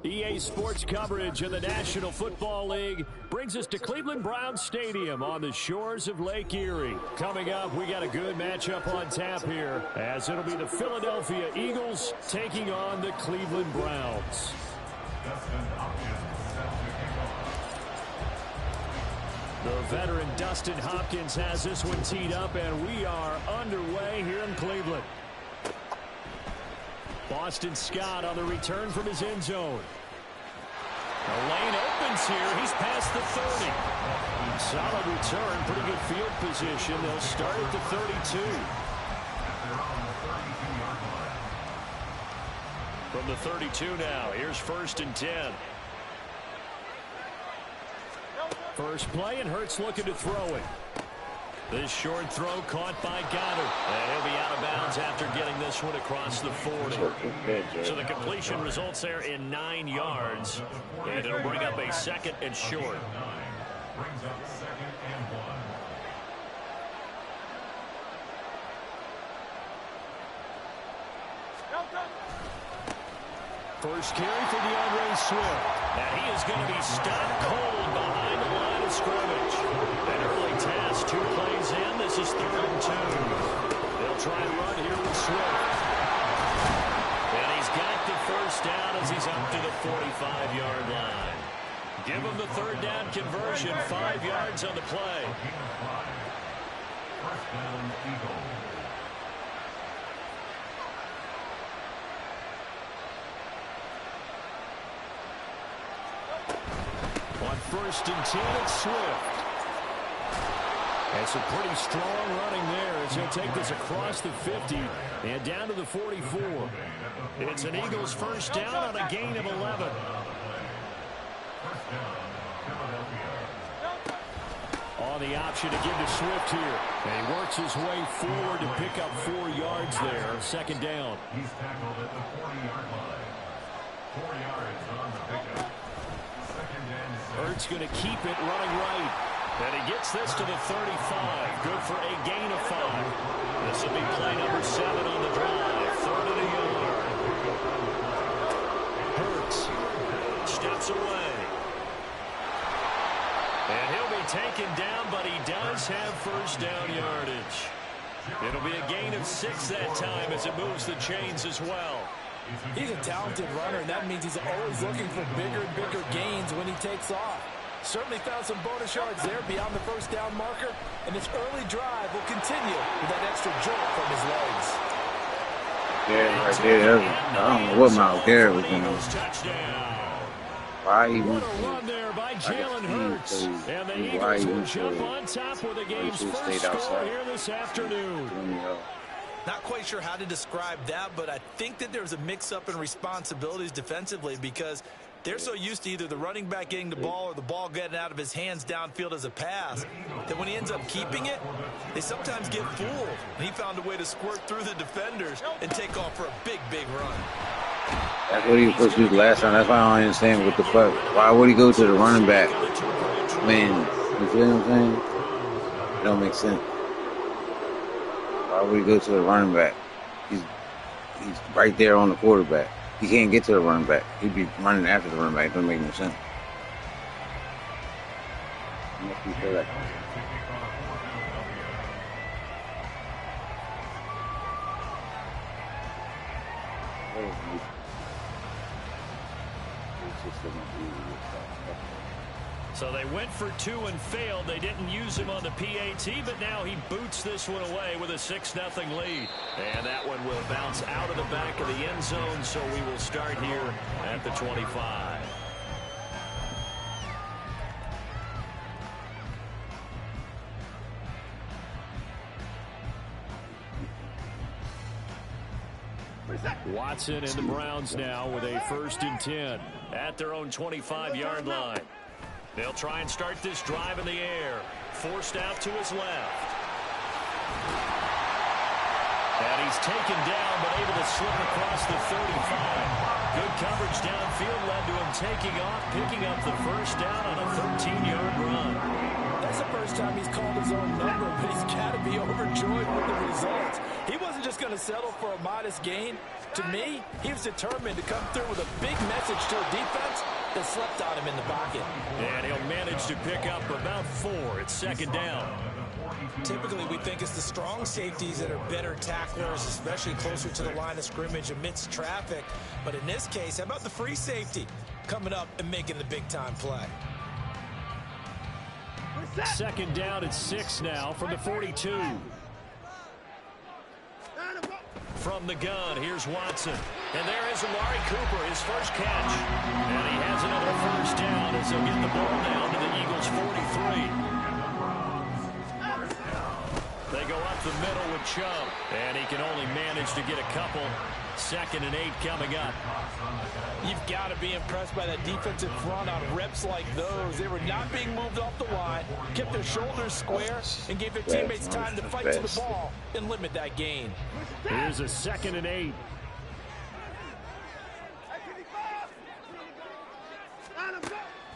EA Sports coverage of the National Football League brings us to Cleveland Browns Stadium on the shores of Lake Erie. Coming up, we got a good matchup on tap here, as it'll be the Philadelphia Eagles taking on the Cleveland Browns. The veteran Dustin Hopkins has this one teed up, and we are underway here in Cleveland. Boston Scott on the return from his end zone. The lane opens here. He's past the 30. Solid return. Pretty good field position. They'll start at the 32. From the 32 now. Here's 1st and 10. First play, and Hurts looking to throw it. This short throw caught by Goddard. And he'll be out of bounds after getting this one across the 40. So the completion results there in 9 yards. And it'll bring up a 2nd and short. First carry for DeAndre Swift. And he is going to be stuck cold behind the line of scrimmage. An early task, 2 plays in. This is 3rd and 2. They'll try and run here with Swift. And he's got the first down as he's up to the 45-yard line. Give him the 3rd down conversion, 5 yards on the play. First down, Eagles. On 1st and 10, it's Swift. And some pretty strong running there as he'll take this across the 50 and down to the 44. It's an Eagles first down on a gain of 11. On the option to give to Swift here. And he works his way forward to pick up 4 yards there. 2nd down. He's tackled at the 40-yard line. 4 yards on the pickup. Hurts going to keep it running right. And he gets this to the 35. Good for a gain of 5. This will be play number 7 on the drive. 3rd and a yard. Hurts steps away. And he'll be taken down, but he does have first down yardage. It'll be a gain of 6 that time as it moves the chains as well. He's a talented runner, and that means he's always looking for bigger and bigger gains when he takes off. Certainly found some bonus yards there beyond the first down marker, and this early drive will continue with that extra jolt from his legs. Yeah, right there. I don't know what Myles Garrett was doing. Why he went run there by Jalen Hurts, and the Eagles will jump on top with the game's first score here this afternoon. Not quite sure how to describe that, but I think that there's a mix-up in responsibilities defensively because they're so used to either the running back getting the ball or the ball getting out of his hands downfield as a pass that when he ends up keeping it, they sometimes get fooled. And he found a way to squirt through the defenders and take off for a big, big run. That's what he was supposed to do last time. That's why I don't understand what the fuck. Why would he go to the running back? Man, you feel what I'm saying? It don't make sense. Why would he go to the running back? He's right there on the quarterback. He can't get to the running back. He'd be running after the running back. It doesn't make no sense. Must be for that. So they went for 2 and failed. They didn't use him on the PAT, but now he boots this one away with a 6-0 lead. And that one will bounce out of the back of the end zone, so we will start here at the 25. Watson and the Browns now with a 1st and 10 at their own 25-yard line. They'll try and start this drive in the air. Forced out to his left. And he's taken down, but able to slip across the 35. Good coverage downfield led to him taking off, picking up the first down on a 13-yard run. That's the first time he's called his own number, but he's got to be overjoyed with the results. He wasn't just going to settle for a modest gain. To me, he was determined to come through with a big message to a defense that slept on him in the pocket. And he'll manage to pick up about 4 at second down. Typically, we think it's the strong safeties that are better tacklers, especially closer to the line of scrimmage amidst traffic. But in this case, how about the free safety coming up and making the big-time play? Second down at 6 now from the 42. From the gun, here's Watson. And there is Amari Cooper, his first catch. And he has another first down as they'll get the ball down to the Eagles' 43. They go up the middle with Chubb. And he can only manage to get a couple. 2nd and 8 coming up. You've got to be impressed by that defensive front on reps like those. They were not being moved off the line, kept their shoulders square, and gave their teammates time to fight to the ball and limit that gain. Here's a 2nd and 8.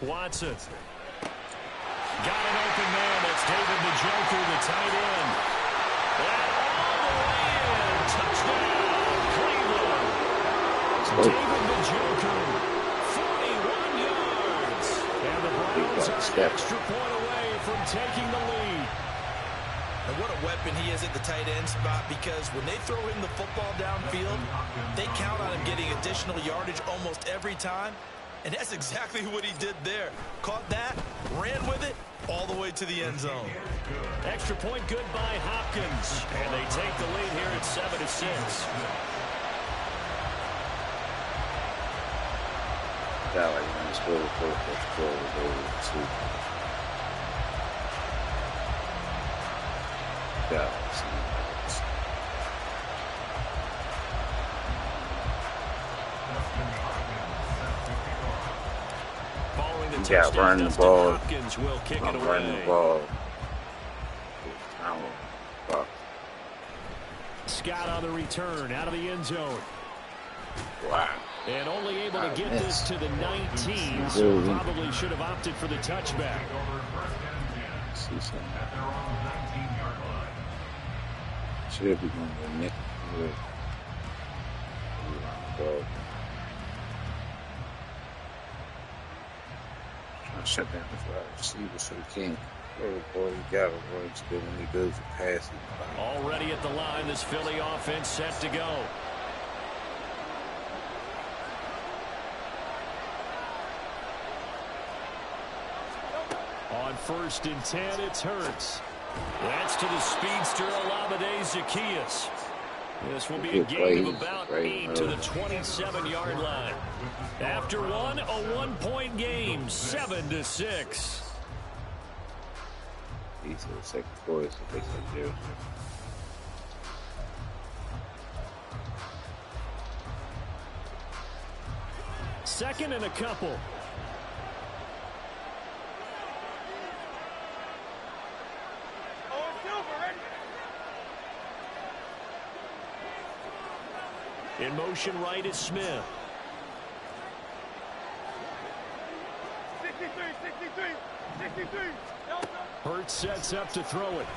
Watson. Got an open man. That's David Njoku, the tight end. And all the way in. Touchdown, Cleveland. David Njoku, 41 yards. And the Browns are an extra point away from taking the lead. And what a weapon he is at the tight end spot, because when they throw him the football downfield, they count on him getting additional yardage almost every time. And that's exactly what he did there. Caught that, ran with it, all the way to the end zone. Extra point good by Hopkins. And they take the lead here at 7-6. Yeah, like when they scored the first goal, it was over 2. Yeah, Following the touchdown, running the ball. Hopkins will kick it away. Running the ball. Scott on the return out of the end zone. Wow. And only able to get this to the 19, so probably should have opted for the touchback. See something. Should be going to Nick. Trying to shut down the wide receiver so he can't. Boy, he got it. Boy, it's good when he goes to pass it. Already at the line, this Philly offense set to go. On 1st and 10, it's Hurts. That's to the speedster, Olamide Zaccheaus. This will be a gain of about 8 to the 27-yard line. After one, a 1-point game, 7-6. He's the second quarter, so they can do. Second and a couple. In motion right is Smith. 63. Hurts sets up to throw it.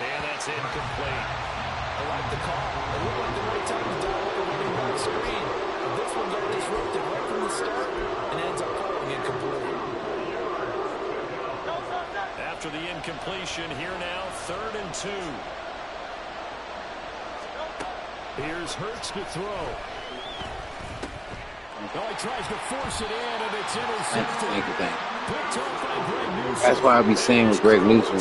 And that's incomplete. I like the call. It looked like the right time to dial up the running back screen. This one got disrupted right from the start and ends up falling incomplete. After the incompletion, here now, 3rd and 2. Here's Hurts to throw. Oh, he tries to force it in, and it's intercepted. That's why I be saying with Greg Newsome, a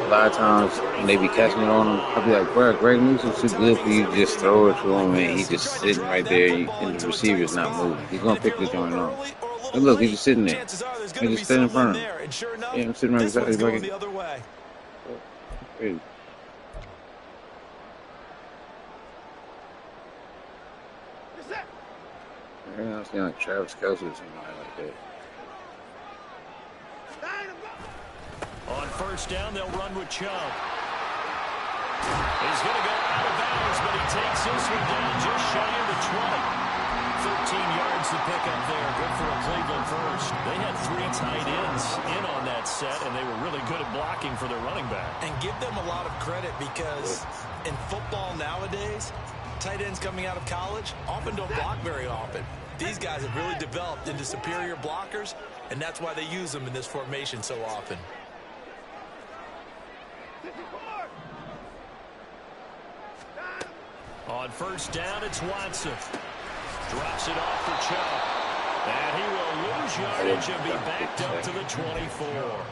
lot of times when they be catching it on him, I'll be like, bro, Greg Newsome's too good for you to just throw it to him, and he's just sitting right there, and the receiver's not moving. He's going to pick the joint on. And look, he's just sitting there. He's just sitting in front of him. Yeah, I'm sitting right beside him. Crazy. I don't see like Travis Kelce or something like that. On 1st down, they'll run with Chubb. He's going to go out of bounds, but he takes this one down just shy of the 13 yards to pick up there. Good for a Cleveland first. They had 3 tight ends in on that set, and they were really good at blocking for their running back. And give them a lot of credit because in football nowadays, tight ends coming out of college often don't block very often. These guys have really developed into superior blockers, and that's why they use them in this formation so often. On first down, it's Watson. Drops it off for Chubb. And he will lose yardage and be backed up to the 24.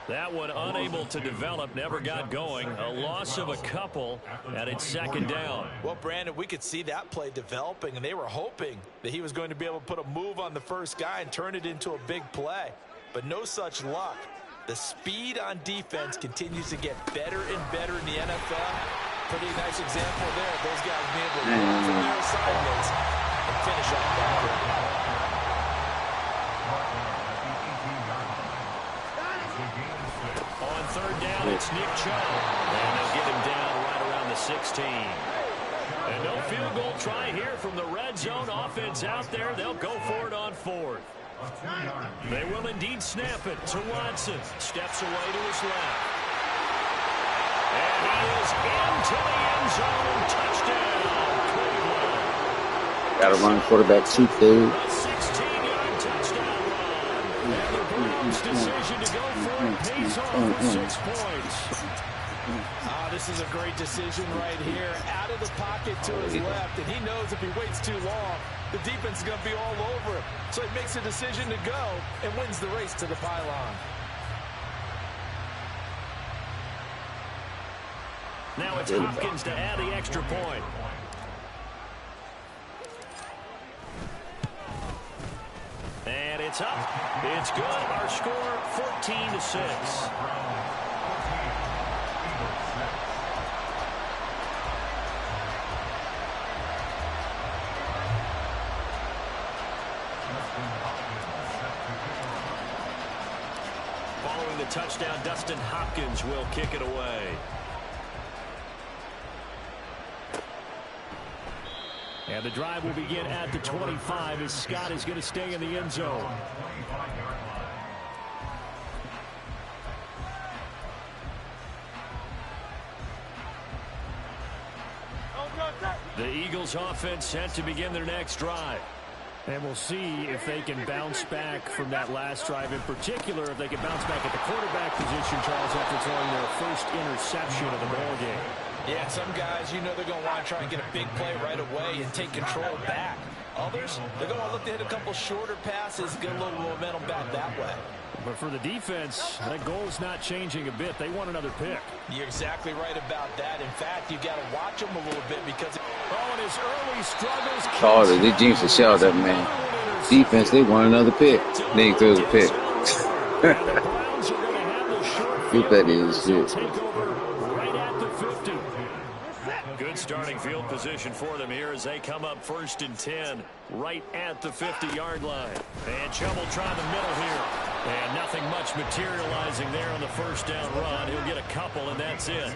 That one unable to develop, never got going. A loss of a couple, and it's second down. Well, Brandon, we could see that play developing, and they were hoping that he was going to be able to put a move on the first guy and turn it into a big play. But no such luck. The speed on defense continues to get better and better in the NFL. Pretty nice example there. Those guys being able to run from their assignments and finish off that play. On third down, it's Nick Chubb. And they'll get him down right around the 16. And no field goal try here from the red zone. Offense out there. They'll go for it on fourth. They will indeed snap it to Watson. Steps away to his left. And he is into the end zone. Touchdown, Cleveland. Got to run quarterback cheap, dude. A 16-yard touchdown run. And the Browns' decision to go for it pays off for 6 points. This is a great decision right here. Out of the pocket to his left, and he knows if he waits too long, the defense is going to be all over him. So he makes a decision to go and wins the race to the pylon. Now it's Hopkins to add the extra point. And it's up. It's good. Our score, 14-6. Following the touchdown, Dustin Hopkins will kick it away. And the drive will begin at the 25 as Scott is going to stay in the end zone. The Eagles offense set to begin their next drive. And we'll see if they can bounce back from that last drive. In particular, if they can bounce back at the quarterback position, Charles, after throwing their first interception of the ball game. Yeah, some guys, you know they're going to want to try and get a big play right away and take control back. Others, they're going to look to hit a couple shorter passes, get a little momentum back that way. But for the defense, that goal is not changing a bit. They want another pick. You're exactly right about that. In fact, you got to watch them a little bit because and his early struggles. Carter, they jinxed the shell that man. Defense, they want another pick. Then he throws a pick. Get that is shit. Right at the 50. Good starting field position for them here as they come up 1st and 10 right at the 50-yard line. And Chubb will try the middle here. And nothing much materializing there on the first down run. He'll get a couple, and that's it.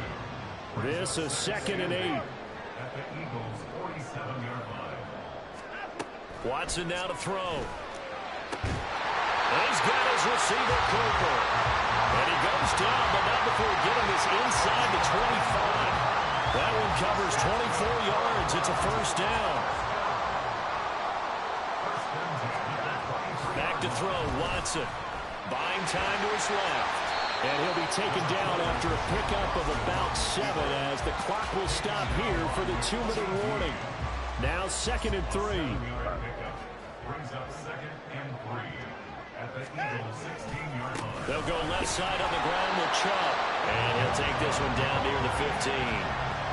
This is 2nd and 8. Watson now to throw. He's got his receiver, Cooper. And he goes down, but not before getting this inside the 25. That one covers 24 yards. It's a first down. Back to throw, Watson. Buying time to his left. And he'll be taken down after a pickup of about 7 as the clock will stop here for the 2-minute warning. Now 2nd and 3. They'll go left side on the ground with Chubb. And he'll take this one down near the 15.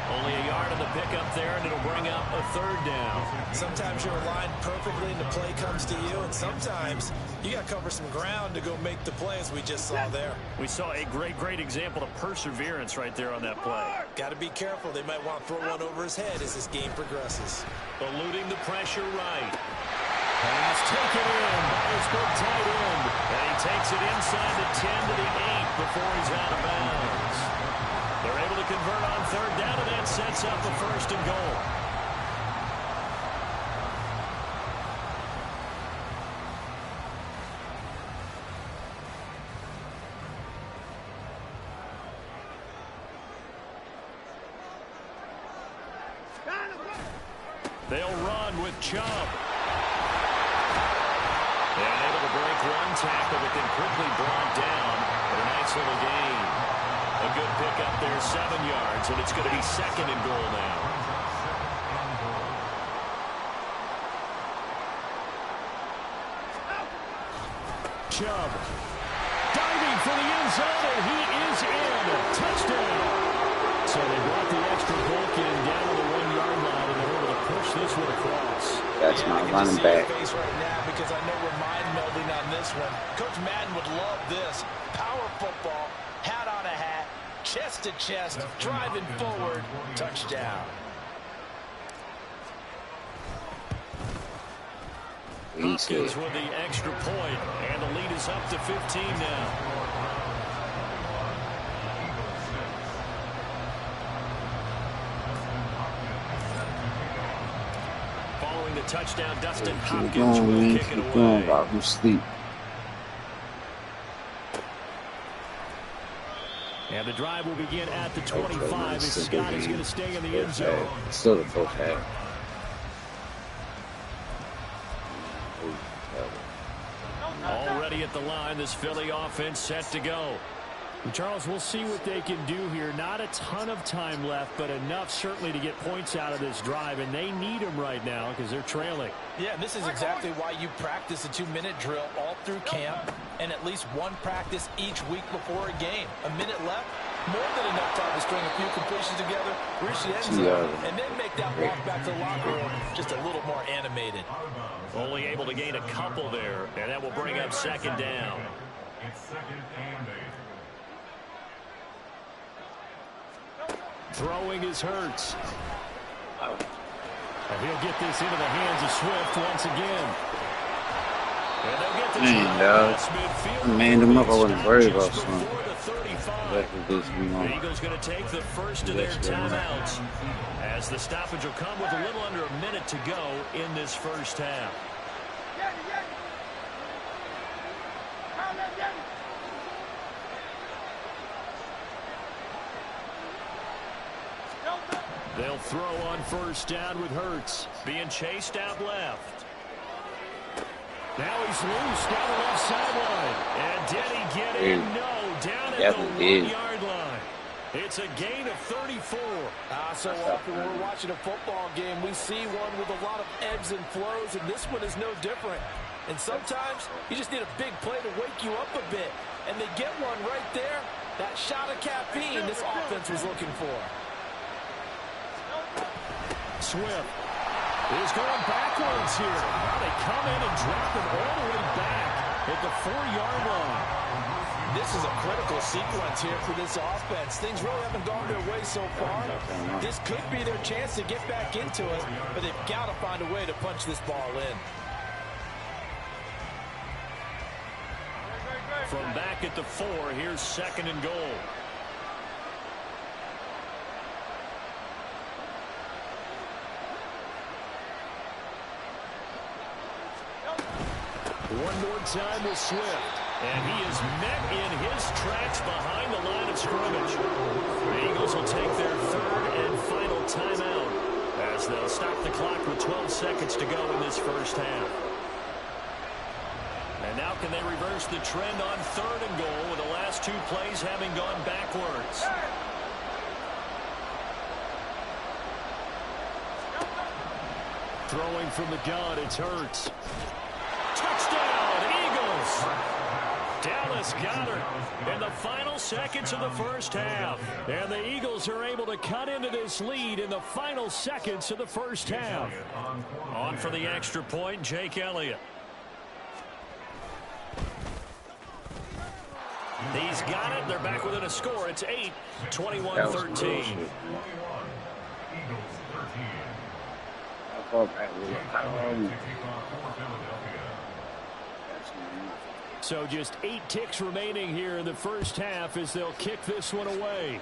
Only a yard on the pickup there, and it'll bring up a 3rd down. Sometimes you're aligned perfectly and the play comes to you, and sometimes you got to cover some ground to go make the play, as we just saw there. We saw a great example of perseverance right there on that play. Got to be careful. They might want to throw one over his head as this game progresses. Eluding the pressure right. Pass taken in by his good tight end. And he takes it inside the 10 to the 8 before he's out of bounds. They're able to convert on 3rd down, and that sets up a 1st and goal. They'll run with Chubb. And able to break one tackle, but then quickly brought down. But a nice little gain. A good pickup there, 7 yards, and it's going to be 2nd and goal now. Chubb diving for the end zone, and he is in. Touchdown. So they brought the extra bulk in down to the 1-yard line, and they're able to push this one across. That's my running back. Right now because I know we're mind melding on this one. Coach Madden would love this. Power football, hat on a hat, chest to chest, driving forward, touchdown. Hopkins with the extra point, and the lead is up to 15 now. Following the touchdown, Dustin Hopkins will kick it away. I'm sleep. And the drive will begin at the 25 as Scott is going to stay in the end zone. Still the first half. Already at the line, this Philly offense set to go. Charles, we'll see what they can do here. Not a ton of time left, but enough certainly to get points out of this drive, and they need them right now because they're trailing. Yeah, this is exactly why you practice a 2-minute drill all through camp and at least one practice each week before a game. A minute left, more than enough time to string a few completions together, reach the end zone, and then make that walk back to the locker room just a little more animated. Only able to gain a couple there, and that will bring up 2nd down. It's 2nd and 8. Throwing is Hurts. And he'll get this into the hands of Swift once again. And they'll get the I manned him up. I wasn't worried about something. The Eagles going to take the first of their timeouts as the stoppage will come with a little under a minute to go in this first half. They'll throw on 1st down with Hurts being chased out left. Now he's loose down the left sideline. And did he get in? No, down at the 1-yard line. It's a gain of 34. So often when we're watching a football game, we see one with a lot of ebbs and flows, and this one is no different. And sometimes you just need a big play to wake you up a bit. And they get one right there. That shot of caffeine this offense was looking for. Swift is going backwards here. Now they come in and drop him all the way back at the 4-yard line. This is a critical sequence here for this offense. Things really haven't gone their way so far. This could be their chance to get back into it, but they've got to find a way to punch this ball in. From back at the 4, here's 2nd and goal. One more time with Swift. And he is met in his tracks behind the line of scrimmage. The Eagles will take their 3rd and final timeout as they'll stop the clock with 12 seconds to go in this first half. And now can they reverse the trend on 3rd and goal with the last 2 plays having gone backwards? Throwing from the gun, it's Hurts. Touchdown, Eagles! Dallas Goedert in the final seconds of the first half. And the Eagles are able to cut into this lead in the final seconds of the first half. On for the extra point, Jake Elliott. He's got it. They're back within a score. It's 8, 21-13. So just 8 ticks remaining here in the first half as they'll kick this one away.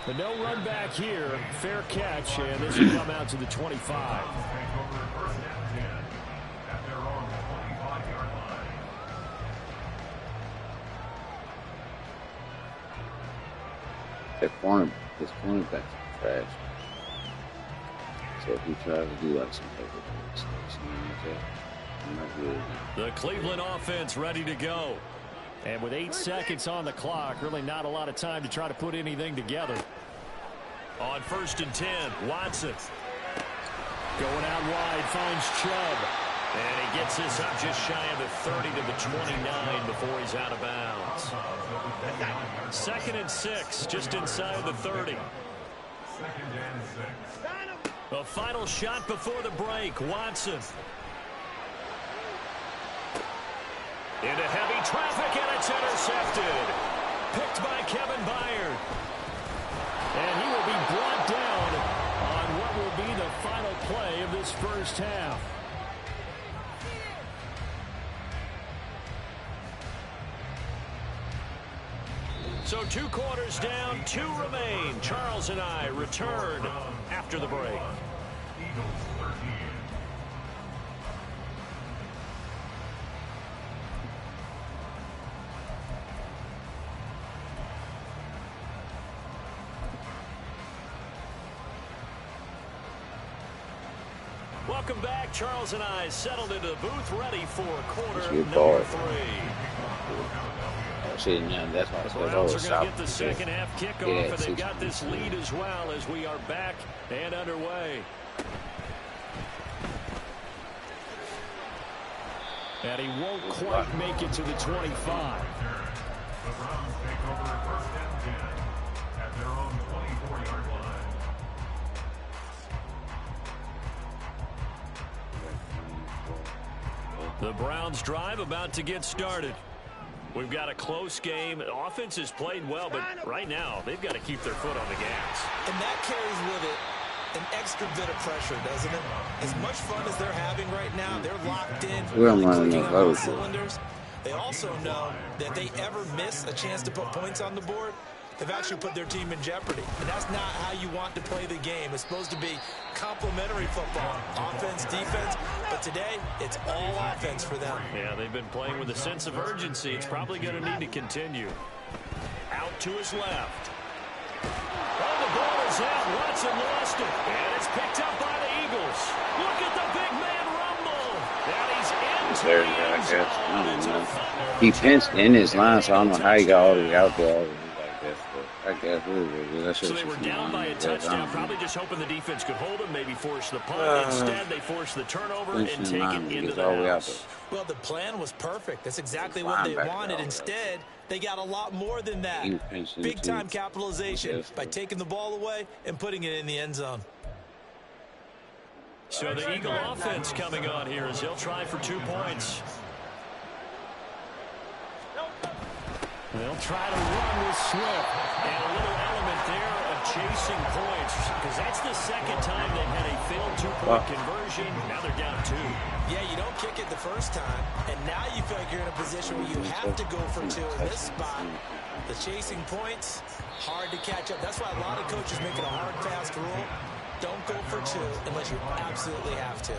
But no run back here. Fair catch, and this will come out to the 25. This cornerback's trash. Except he tries to do like some paper things. You know what I'm saying? I'm not good. The Cleveland offense ready to go. And with 8 seconds on the clock, really not a lot of time to try to put anything together. On 1st and 10, Watson. Going out wide, finds Chubb. And he gets this up just shy of the 30 to the 29 before he's out of bounds. 2nd and 6, just inside the 30. A final shot before the break, Watson. Into heavy traffic, and it's intercepted. Picked by Kevin Byard. And he will be brought down on what will be the final play of this first half. So 2 quarters down, 2 remain. Charles and I return after the break. Welcome back. Charles and I settled into the booth, ready for quarter number 3. See, now that's why the Browns are going to get the second half kickoff, and they've got this lead as well as we are back and underway. And he won't quite make it to the 25. The Browns take over 1st and 10 at their own 24-yard line. The Browns drive about to get started. We've got a close game. The offense has played well, but right now they've got to keep their foot on the gas. And that carries with it an extra bit of pressure, doesn't it? As much fun as they're having right now, they're locked in, really clicking on all cylinders. They also know that if they ever miss a chance to put points on the board, they've actually put their team in jeopardy. And that's not how you want to play the game. It's supposed to be complementary football, offense, defense. But today, it's all offense for them. Yeah, they've been playing with a sense of urgency. It's probably going to need to continue. Out to his left. Oh, the ball is out. Watson lost it. And it's picked up by the Eagles. Look at the big man rumble. And he's into the end zone. I don't know. He pinched in his line, so I don't know how he got all the way out there. I guess so they were down by a touchdown, probably just hoping the defense could hold them, maybe force the punt. Instead, they forced the turnover and take it into the house. Well, the plan was perfect. That's exactly what they wanted. Instead, they got a lot more than that. Big-time capitalization by taking the ball away and putting it in the end zone. So the Eagle offense coming on here as they'll try for 2 points. They'll try to run with Swift. And a little element there of chasing points, because that's the second time they've had a failed 2-point conversion. Now they're down 2. Yeah, you don't kick it the first time, and now you feel like you're in a position where you have to go for 2 in this spot. The chasing points, hard to catch up. That's why a lot of coaches make it a hard, fast rule. Don't go for 2 unless you absolutely have to.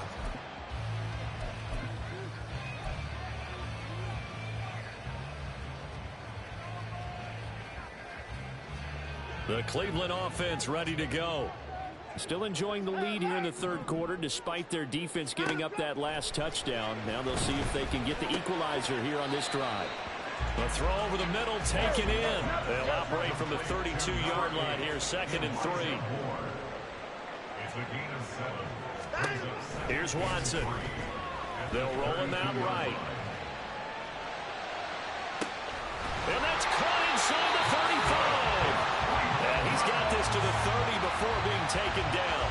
The Cleveland offense ready to go. Still enjoying the lead here in the 3rd quarter despite their defense giving up that last touchdown. Now they'll see if they can get the equalizer here on this drive. The throw over the middle taken in. They'll operate from the 32-yard line here, 2nd and 3. Here's Watson. They'll roll him out right. And that's caught inside the 35. And he's got this to the 30 before being taken down.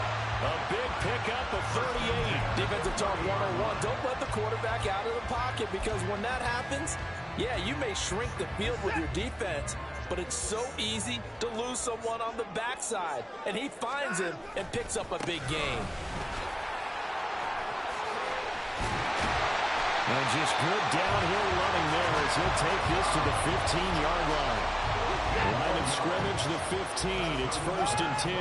A big pickup of 38. Defensive talk 101. Don't let the quarterback out of the pocket, because when that happens, yeah, you may shrink the field with your defense, but it's so easy to lose someone on the backside. And he finds him and picks up a big gain. And just good downhill running there as he'll take this to the 15-yard line. Line of scrimmage, the 15. It's 1st and 10.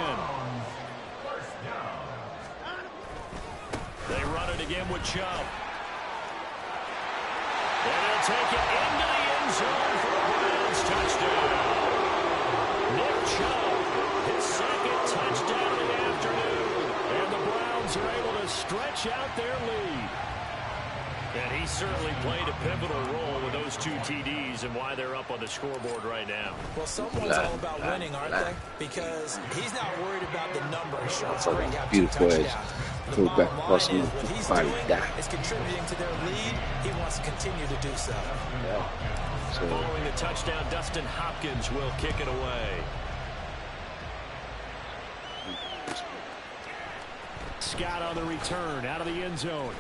They run it again with Chubb. And they'll take it into the end zone for a Browns touchdown. Nick Chubb, his 2nd touchdown of the afternoon. And the Browns stretch out their lead. And he certainly played a pivotal role with those 2 TDs and why they're up on the scoreboard right now. Well, someone's all about winning, aren't they? Because he's not worried about the numbers. Sure, it's great to have 2 touchdowns. The bottom line is what he's doing is contributing to their lead. He wants to continue to do so. Following the touchdown, Dustin Hopkins will kick it away. Scott on the return out of the end zone.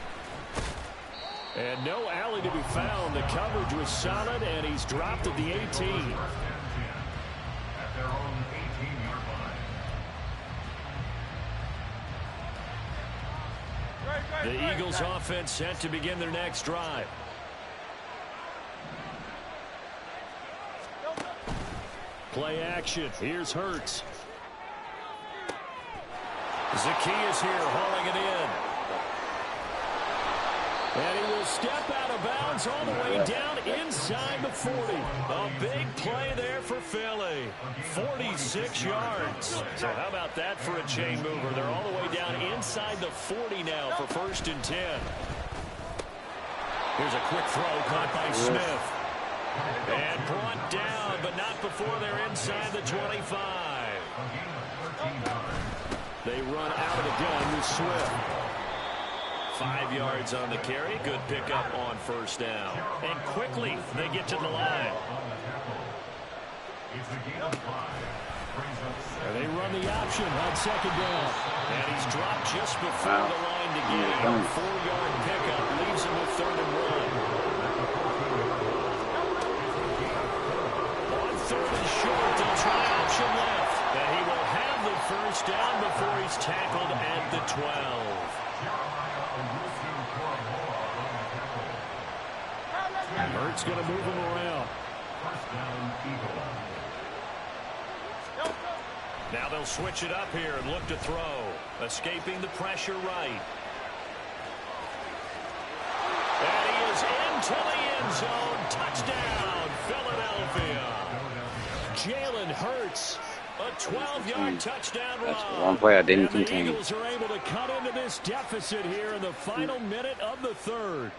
And no alley to be found. The coverage was solid, and he's dropped at the 18. At their own 18-yard line. The Eagles offense set to begin their next drive. Play action. Here's Hurts. Zacchaeus here hauling it in. And he will step out of bounds all the way down inside the 40. A big play there for Philly. 46 yards. So how about that for a chain mover? They're all the way down inside the 40 now for 1st and 10. Here's a quick throw caught by Smith. And brought down, but not before they're inside the 25. They run out of the gun with Swift. 5 yards on the carry. Good pickup on 1st down. And quickly, they get to the line. And they run the option on 2nd down. And he's dropped just before the line to gain. 4-yard pickup leaves him with 3rd and 1. On 3rd and short, they'll try option left. And he will have the 1st down before he's tackled at the 12. Hurts going to move him around. Now they'll switch it up here and look to throw. Escaping the pressure right. And he is into the end zone. Touchdown, Philadelphia. Jalen Hurts. A 12-yard touchdown run. That's one play I didn't contain. The Eagles are able to cut into this deficit here in the final minute of the 3rd.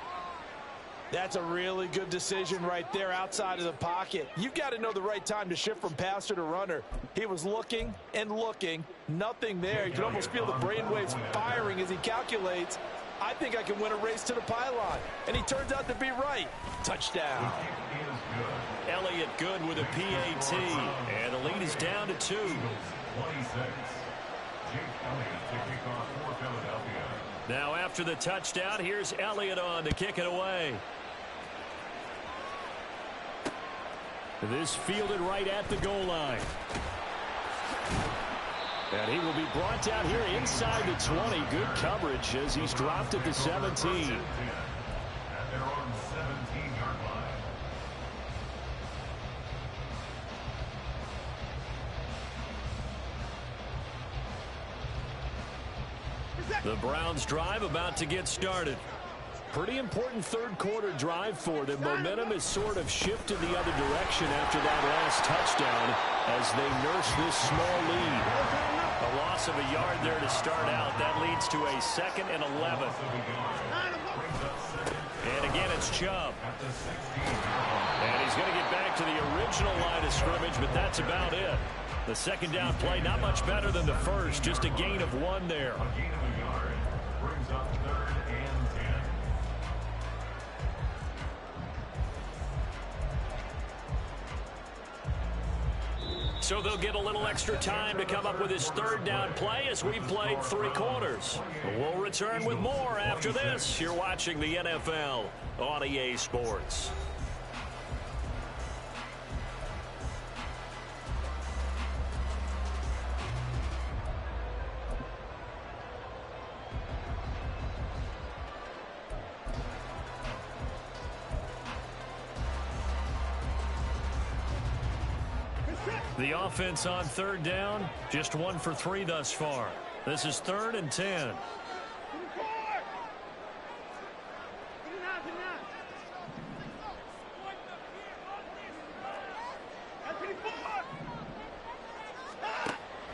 That's a really good decision right there outside of the pocket. You've got to know the right time to shift from passer to runner. He was looking and looking. Nothing there. You can almost feel the brainwaves firing as he calculates, I think I can win a race to the pylon. And he turns out to be right. Touchdown. Elliott good with a PAT. And the lead is down to 2. Now after the touchdown, here's Elliott on to kick it away. This fielded right at the goal line. And he will be brought down here inside the 20. Good coverage as he's dropped at the 17. The Browns drive about to get started. Pretty important 3rd quarter drive for them. Momentum has sort of shifted the other direction after that last touchdown as they nurse this small lead. A loss of a yard there to start out. That leads to a 2nd and 11. And again, it's Chubb. And he's going to get back to the original line of scrimmage, but that's about it. The 2nd down play, not much better than the first. Just a gain of 1 there. So they'll get a little extra time to come up with his 3rd down play as we played 3 quarters. We'll return with more after this. You're watching the NFL on EA Sports. The offense on 3rd down, just 1 for 3 thus far. This is 3rd and 10.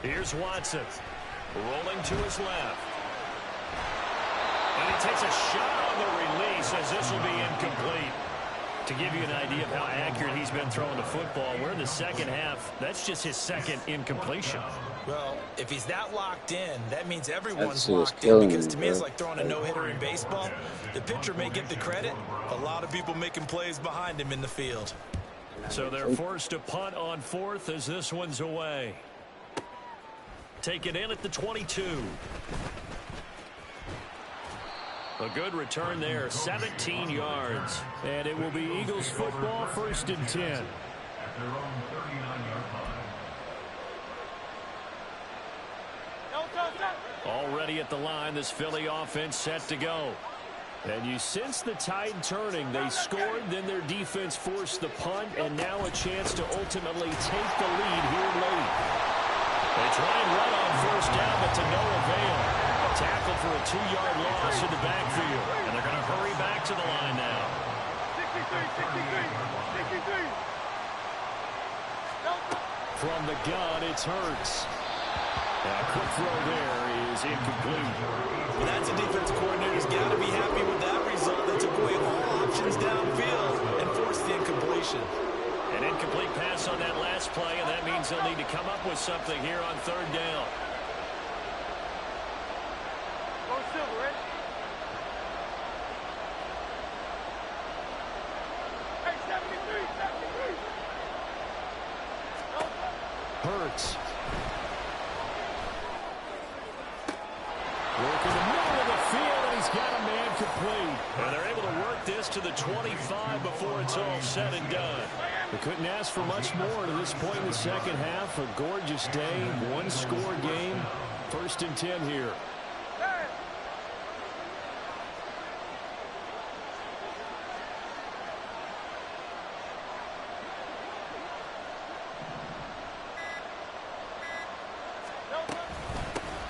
Here's Watson, rolling to his left. And he takes a shot on the release as this will be incomplete. To give you an idea of how accurate he's been throwing the football, we're in the second half. That's just his second incompletion. Well, if he's that locked in, that means everyone's That shit was locked in, killing because me, to me it's bro. like throwing a no-hitter in baseball. The pitcher may get the credit. A lot of people making plays behind him in the field. So they're forced to punt on fourth as this one's away. Take it in at the 22. A good return there, 17 yards. And it will be Eagles football, 1st and 10. At their own 39-yard line. Already at the line, this Philly offense set to go. And you sense the tide turning. They scored, then their defense forced the punt, and now a chance to ultimately take the lead here late. They try and run on 1st down, but to no avail. Tackle for a 2-yard loss in the backfield. And they're going to hurry back to the line now. 63. From the gun, it's Hurts. And a quick throw there is incomplete. Well, that's a defense coordinator's got to be happy with that result. They took away all options downfield and forced the incompletion. An incomplete pass on that last play, and that means they'll need to come up with something here on 3rd down. Hurts. Working the middle of the field, and he's got a man complete. And they're able to work this to the 25 before it's all said and done. They couldn't ask for much more to this point in the second half. A gorgeous day, one-score game. 1st and 10 here.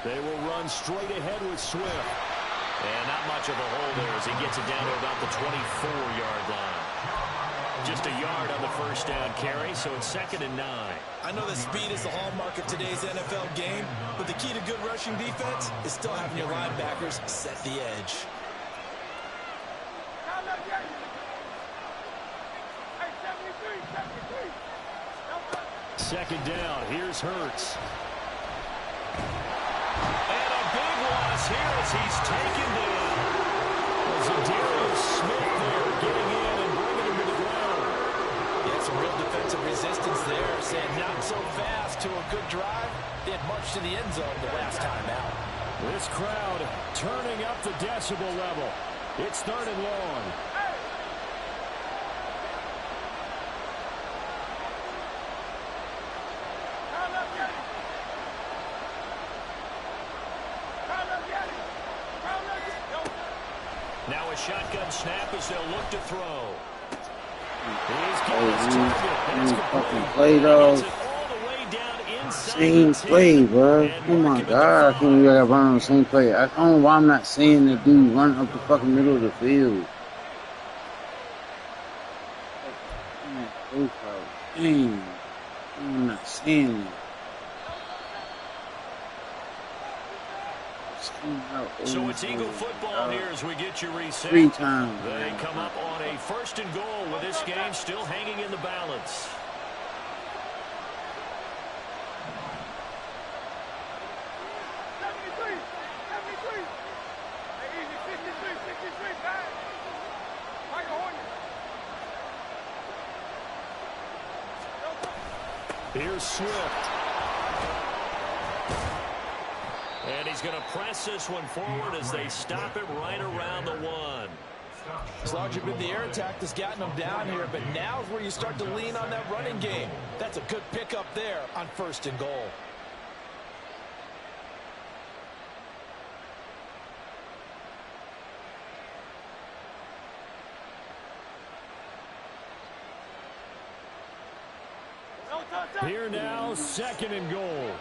They will run straight ahead with Swift. And not much of a hole there as he gets it down to about the 24-yard line. Just a yard on the 1st down carry, so it's 2nd and 9. I know that speed is the hallmark of today's NFL game, but the key to good rushing defense is still having your linebackers set the edge. Second down, here's Hurts. And a big loss here as he's taken down. Zadarius Smith there getting in and bringing him to the ground. Yeah, some real defensive resistance there, saying not so fast to a good drive. They had much to the end zone the last time out. This crowd turning up the decibel level. It's 3rd and long. Now a shotgun snap as they'll look to throw. He's got his target, and it's fucking complete. play, He though. gets it all the way down inside Same the 10. play, bro. And Oh my working god, I at the can't believe I got run on the same play. I don't know why I'm not seeing the dude run up the fucking middle of the field. Dang. I'm not seeing it. So it's Eagle football here as we get you reset. 3 times. They come up on a 1st and goal with this game still hanging in the balance. Here's Swift. And he's going to press this one forward as they stop it right around the 1. It's largely been the air attack that's gotten them down here, but now's where you start to lean on that running game. That's a good pickup there on 1st and goal. Here now, 2nd and goal.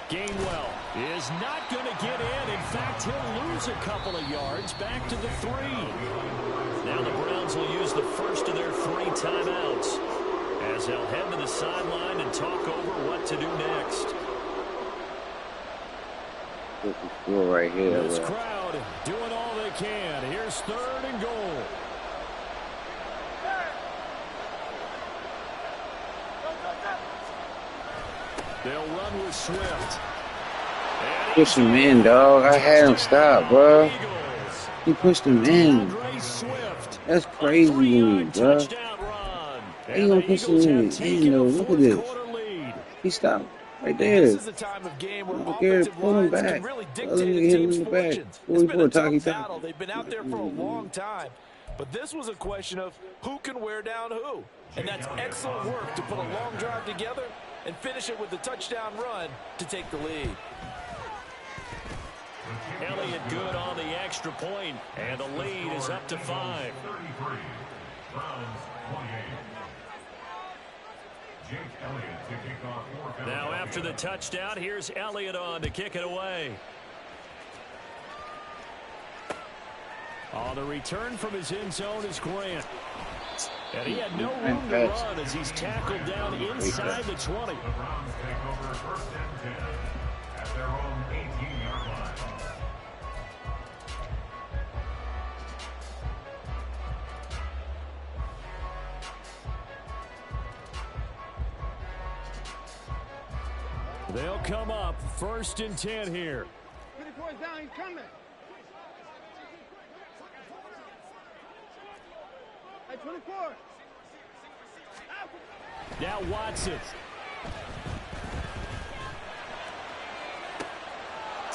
Gainwell is not going to get in. In fact, he'll lose a couple of yards back to the 3. Now the Browns will use the first of their 3 timeouts as they'll head to the sideline and talk over what to do next. This is cool right here. This Bro. crowd doing all they can. Here's 3rd and goal. They'll run with Swift. Push him in, dog. I had him stop, bro. He pushed him in. That's crazy to me, bro. How you gonna push him in? Though, look at this. He stopped right there. This is the time of game where offensive pull him lines back. can really The dictate other a nigga hit him team's in the back. fortunes. It's been a 44 tough talkie battle. talkie. They've been out there for a long time. But this was a question of who can wear down who. And that's excellent work to put a long drive together and finish it with a touchdown run to take the lead. Elliott good on the extra point, and the lead is up to 5. 33. Browns 28. Jake Elliott to kick off for Now after the touchdown, here's Elliott on to kick it away. On the return from his end zone is Grant. And he had no room to run as he's tackled down inside the 20. The Browns take over 1st and 10 at their own 18-yard line. They'll come up 1st and 10 here. 24 down, he's coming. Hey, 24. Now Watson.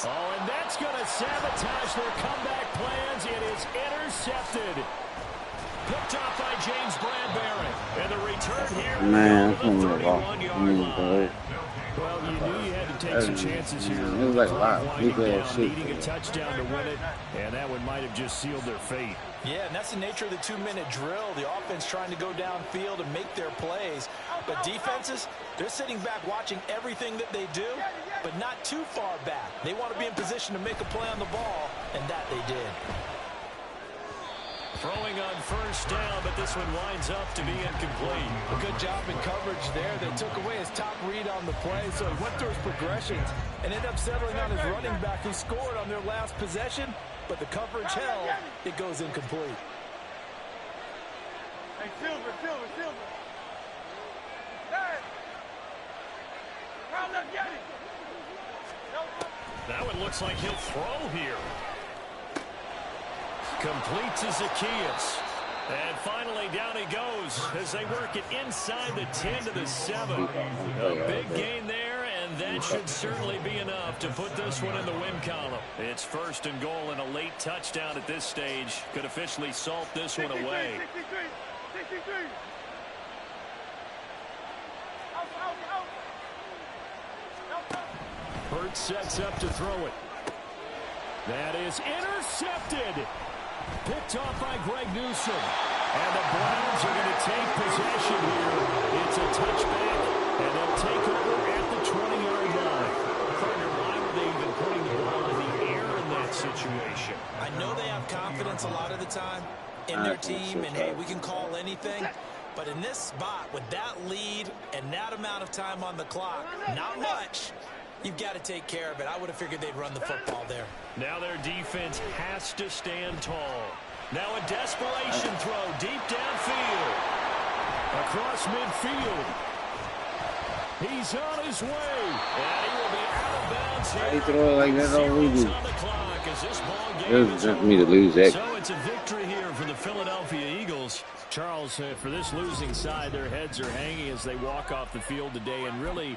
Oh, and that's going to sabotage their comeback plans. It is intercepted. Picked off by James Bradbury. And the return here. Man, the 31-yard line. Well, you knew you had to take some chances here. It was like a lot. Needing a touchdown to win it, and that one might have just sealed their fate. Yeah, and that's the nature of the 2-minute drill. The offense trying to go downfield and make their plays. But defenses, they're sitting back watching everything that they do, but not too far back. They want to be in position to make a play on the ball, and that they did. Throwing on 1st down, but this one winds up to be incomplete. A good job in coverage there. They took away his top read on the play, so he went through his progressions and ended up settling on his running back who scored on their last possession, but the coverage held. It goes incomplete. Hey, Silver. Hey! Round up, get it! That one looks like he'll throw here. Complete to Zacchaeus. And finally down he goes as they work it inside the 10 to the 7. A big gain there, and that should certainly be enough to put this one in the win column. It's 1st and goal, and a late touchdown at this stage could officially salt this one away. 63. Hurts sets up to throw it. That is intercepted. Picked off by Greg Newsome. And the Browns are going to take possession here. It's a touchback, and they'll take over at the 20-yard line. Carter, why were they even putting the ball in the air in that situation? I know they have confidence a lot of the time in their team, and, hey, we can call anything. But in this spot, with that lead and that amount of time on the clock, not much, you've got to take care of it. I would have figured they'd run the football there. Now their defense has to stand tall. Now a desperation throw deep downfield. Across midfield. He's on his way. And he will be out of bounds here. He throw it like that all we do. On the clock as this ball game It was just me to lose that. So it's a victory here for the Philadelphia Eagles. Charles, for this losing side, their heads are hanging as they walk off the field today. And really,